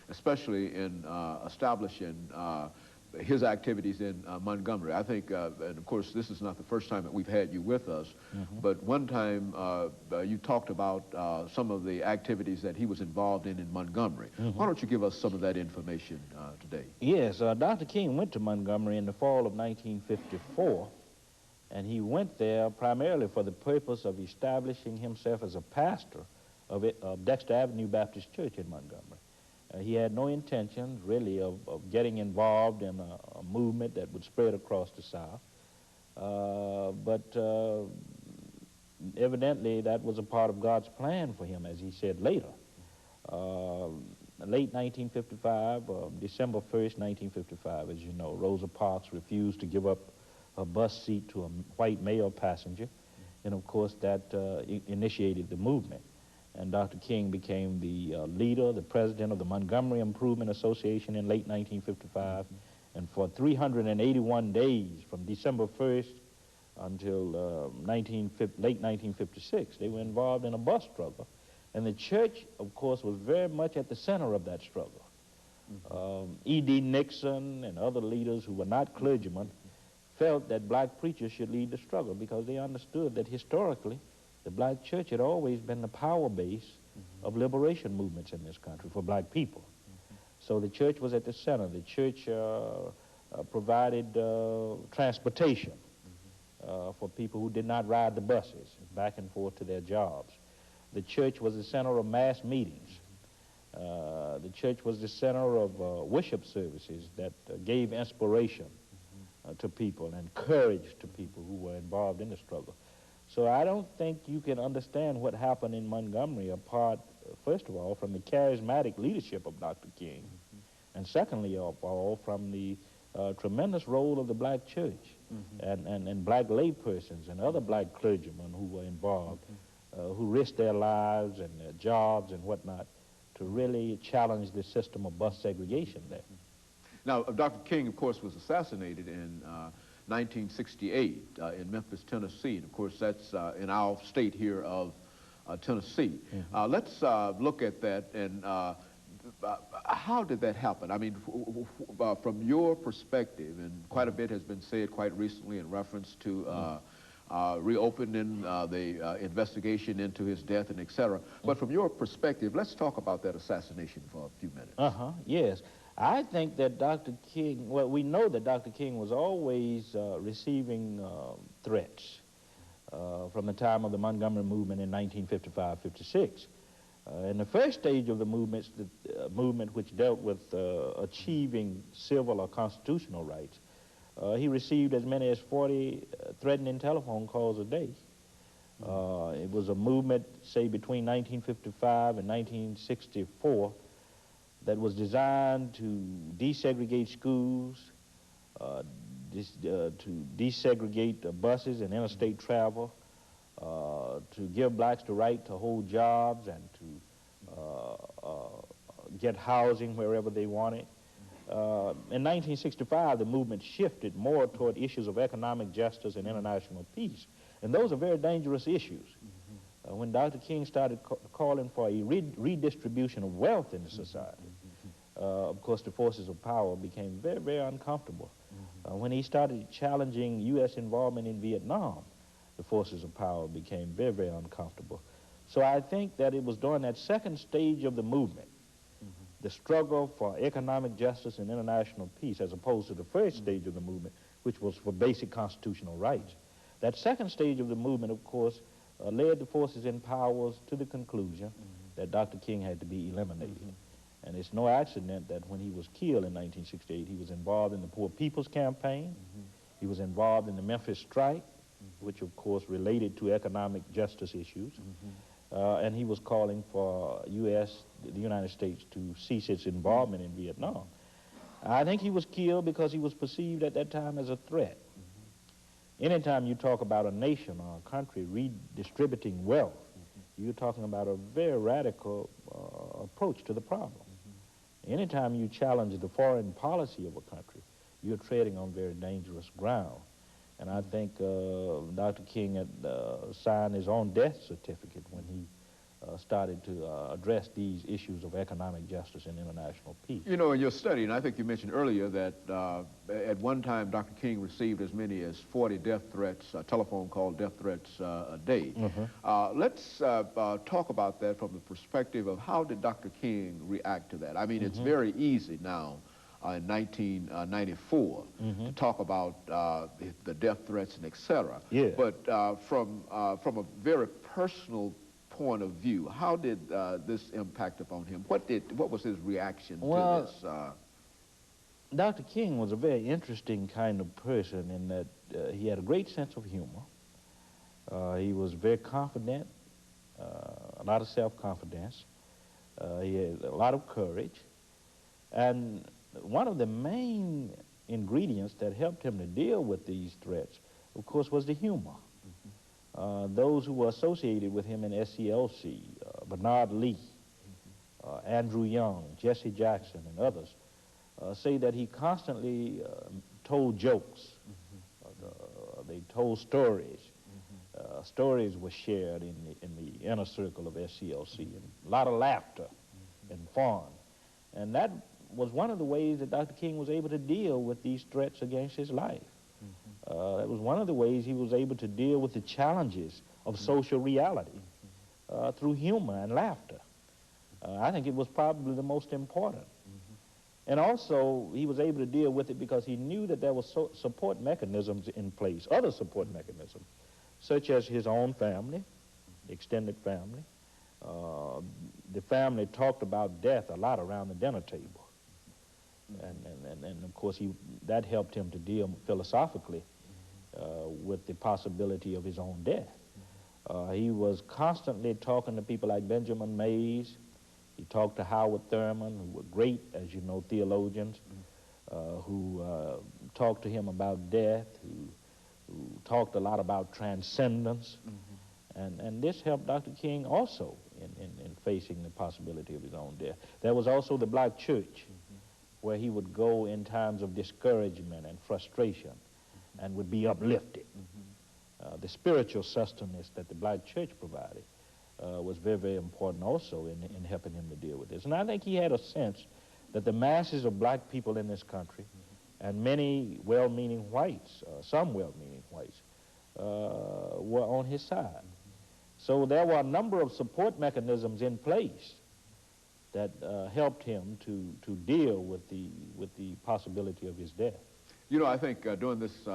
especially in establishing his activities in Montgomery. I think, and of course, this is not the first time that we've had you with us, but one time you talked about some of the activities that he was involved in Montgomery. Why don't you give us some of that information today? Yes, Dr. King went to Montgomery in the fall of 1954, and he went there primarily for the purpose of establishing himself as a pastor of Dexter Avenue Baptist Church in Montgomery. He had no intentions, really, of getting involved in a movement that would spread across the South. But evidently, that was a part of God's plan for him, as he said later. Late 1955, December 1st, 1955, as you know, Rosa Parks refused to give up her bus seat to a white male passenger. And, of course, that initiated the movement. And Dr. King became the leader, the president of the Montgomery Improvement Association in late 1955. And for 381 days, from December 1st until late 1956, they were involved in a bus struggle. And the church, of course, was very much at the center of that struggle. E.D. Nixon and other leaders who were not clergymen felt that black preachers should lead the struggle because they understood that historically, the black church had always been the power base of liberation movements in this country for black people. So the church was at the center. The church provided transportation for people who did not ride the buses back and forth to their jobs. The church was the center of mass meetings. The church was the center of worship services that gave inspiration to people and courage to people who were involved in the struggle. So I don't think you can understand what happened in Montgomery apart, first of all, from the charismatic leadership of Dr. King, and secondly of all, from the tremendous role of the black church and black laypersons and other black clergymen who were involved, who risked their lives and their jobs and whatnot to really challenge the system of bus segregation there. Now, Dr. King, of course, was assassinated in 1968 in Memphis, Tennessee. And of course, that's in our state here of Tennessee. Let's look at that and how did that happen? I mean, from your perspective, and quite a bit has been said quite recently in reference to reopening the investigation into his death and et cetera. But from your perspective, let's talk about that assassination for a few minutes. Yes. I think that Dr. King, well, we know that Dr. King was always receiving threats from the time of the Montgomery movement in 1955-56. In the first stage of the movement which dealt with achieving civil or constitutional rights, he received as many as 40 threatening telephone calls a day. It was a movement, say, between 1955 and 1964 that was designed to desegregate schools, to desegregate buses and interstate travel, to give blacks the right to hold jobs and to get housing wherever they wanted. In 1965, the movement shifted more toward issues of economic justice and international peace. And those are very dangerous issues. When Dr. King started calling for a redistribution of wealth in the society, of course, the forces of power became very, very uncomfortable. When he started challenging U.S. involvement in Vietnam, the forces of power became very, very uncomfortable. So I think that it was during that second stage of the movement, the struggle for economic justice and international peace, as opposed to the first stage of the movement, which was for basic constitutional rights. That second stage of the movement, of course, led the forces in power to the conclusion that Dr. King had to be eliminated. And it's no accident that when he was killed in 1968, he was involved in the Poor People's Campaign. He was involved in the Memphis strike, which of course related to economic justice issues. And he was calling for the United States to cease its involvement in Vietnam. I think he was killed because he was perceived at that time as a threat. Anytime you talk about a nation or a country redistributing wealth, you're talking about a very radical approach to the problem. Anytime you challenge the foreign policy of a country, you're treading on very dangerous ground. And I think Dr. King had signed his own death certificate when he started to address these issues of economic justice and international peace. You know, in your study, and I think you mentioned earlier that at one time Dr. King received as many as 40 death threats, telephone call death threats a day. Let's talk about that from the perspective of how did Dr. King react to that? I mean, it's very easy now in 1994 to talk about the death threats and et cetera. Yeah. But from a very personal point of view, how did this impact upon him? What was his reaction to this? Dr. King was a very interesting kind of person in that he had a great sense of humor. He was very confident, a lot of self-confidence. He had a lot of courage. And one of the main ingredients that helped him to deal with these threats, of course, was the humor. Those who were associated with him in SCLC, Bernard Lee, Andrew Young, Jesse Jackson, and others, say that he constantly told jokes. They told stories. Stories were shared in the inner circle of SCLC, and a lot of laughter and fun. And that was one of the ways that Dr. King was able to deal with these threats against his life. That was one of the ways he was able to deal with the challenges of social reality through humor and laughter. I think it was probably the most important. And also, he was able to deal with it because he knew that there were support mechanisms in place, other support mechanisms, such as his own family, extended family. The family talked about death a lot around the dinner table. And of course, that helped him to deal philosophically with the possibility of his own death. He was constantly talking to people like Benjamin Mays. He talked to Howard Thurman, who were great, as you know, theologians, who talked to him about death, who talked a lot about transcendence. And this helped Dr. King also in facing the possibility of his own death. There was also the black church, where he would go in times of discouragement and frustration and would be uplifted. The spiritual sustenance that the black church provided was very, very important also in helping him to deal with this. And I think he had a sense that the masses of black people in this country and many well-meaning whites, some well-meaning whites, were on his side. So there were a number of support mechanisms in place that helped him to deal with the possibility of his death. You know, I think during this